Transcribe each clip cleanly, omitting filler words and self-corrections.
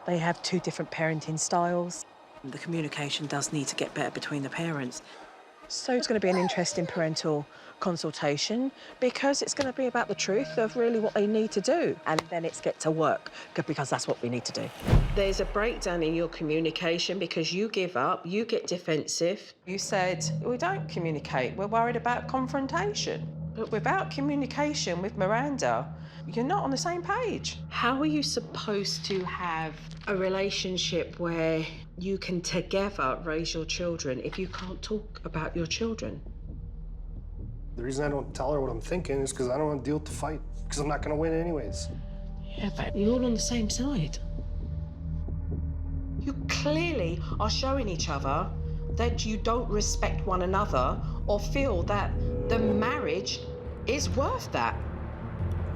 They have two different parenting styles. The communication does need to get better between the parents. So it's going to be an interesting parental consultation because it's going to be about the truth of really what they need to do. And then it's get to work because that's what we need to do. There's a breakdown in your communication because you give up, you get defensive. You said, we don't communicate, we're worried about confrontation. But without communication with Miranda, you're not on the same page. How are you supposed to have a relationship where you can together raise your children if you can't talk about your children? The reason I don't tell her what I'm thinking is because I don't want to deal with the fight, because I'm not going to win anyways. Yeah, but you're all on the same side. You clearly are showing each other that you don't respect one another or feel that the marriage is worth that.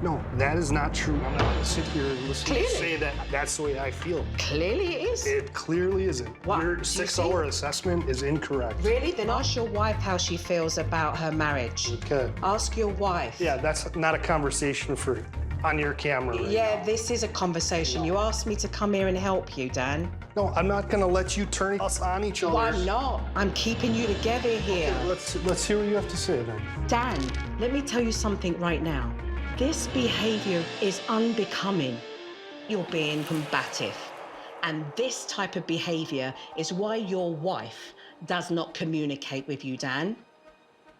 No, that is not true. I'm not going to sit here and listen to you Clearly. say that that's the way I feel. Clearly it is. It clearly isn't. What? Your Do you 6-hour see? assessment is incorrect. Really? Then ask your wife how she feels about her marriage. Okay. Ask your wife. Yeah, that's not a conversation for on your camera right Yeah, now. this is a conversation. You asked me to come here and help you, Dan. No, I'm not going to let you turn us on each other. Well, I'm not. I'm keeping you together here. Let's hear what you have to say then. Dan, let me tell you something right now. This behavior is unbecoming. You're being combative. And this type of behavior is why your wife does not communicate with you, Dan.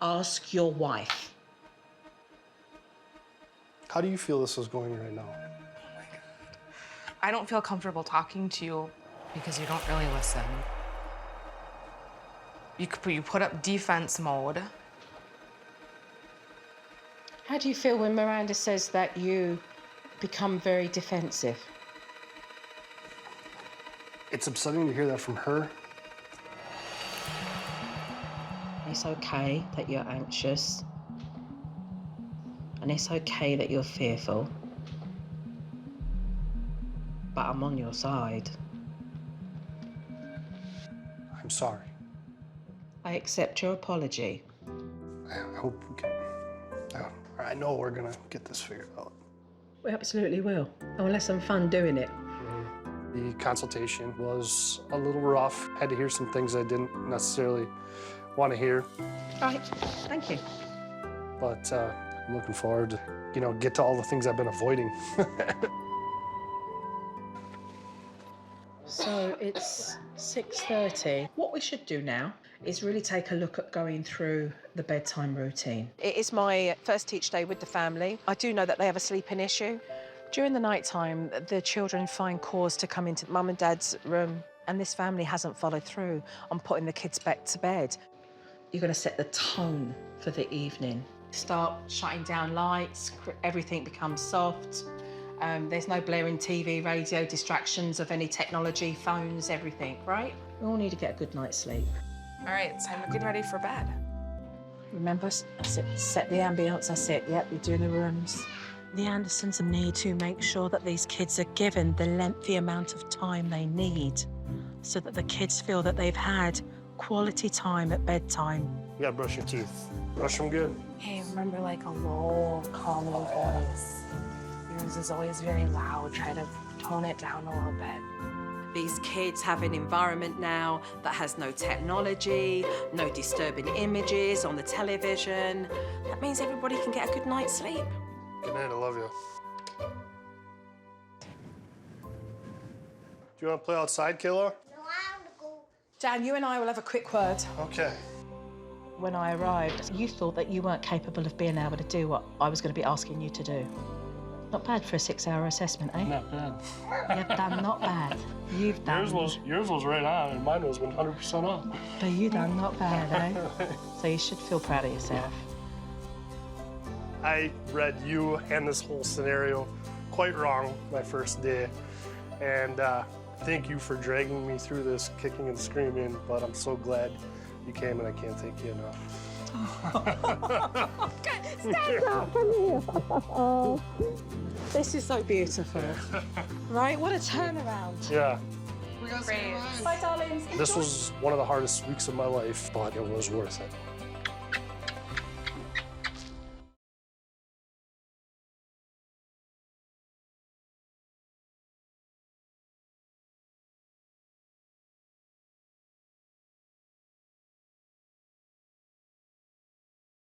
Ask your wife. How do you feel this is going right now? I don't feel comfortable talking to you because you don't really listen. You put up defense mode. How do you feel when Miranda says that you become very defensive? It's upsetting to hear that from her. It's okay that you're anxious. And it's okay that you're fearful. But I'm on your side. I'm sorry. I accept your apology. I hope we can. I know we're gonna get this figured out. We absolutely will. And we'll have some fun doing it. The consultation was a little rough. Had to hear some things I didn't necessarily want to hear. All right, thank you. But I'm looking forward to, get to all the things I've been avoiding. So it's 6:30. What we should do now is really take a look at going through the bedtime routine. It is my first teach day with the family. I do know that they have a sleeping issue. During the night time, the children find cause to come into mum and dad's room, and this family hasn't followed through on putting the kids back to bed. You're going to set the tone for the evening. Start shutting down lights, everything becomes soft. There's no blaring TV, radio, distractions of any technology, phones, everything, right? We all need to get a good night's sleep. All right, it's time to get ready for bed. Remember, set the ambience, that's it. Yep, you're doing the rooms. The Andersens need to make sure that these kids are given the lengthy amount of time they need so that the kids feel that they've had quality time at bedtime. You gotta brush your teeth. Brush them good. Hey, remember like a low, calming voice. Yours is always very loud. Try to tone it down a little bit. These kids have an environment now that has no technology, no disturbing images on the television. That means everybody can get a good night's sleep. Good night, I love you. Do you want to play outside, Kayla? No, I want to go. Dan, you and I will have a quick word. Okay. When I arrived, you thought that you weren't capable of being able to do what I was going to be asking you to do. Not bad for a 6-hour assessment, eh? Not bad. You've done not bad. You've done. Yours was right on, and mine was 100% off. But you done not bad, eh? So you should feel proud of yourself. I read you and this whole scenario quite wrong my first day, and thank you for dragging me through this kicking and screaming, but I'm so glad you came, and I can't thank you enough. Stand up for me. This is so beautiful. Right? What a turnaround. Yeah. Great. Bye, darlings. This was one of the hardest weeks of my life, but it was worth it.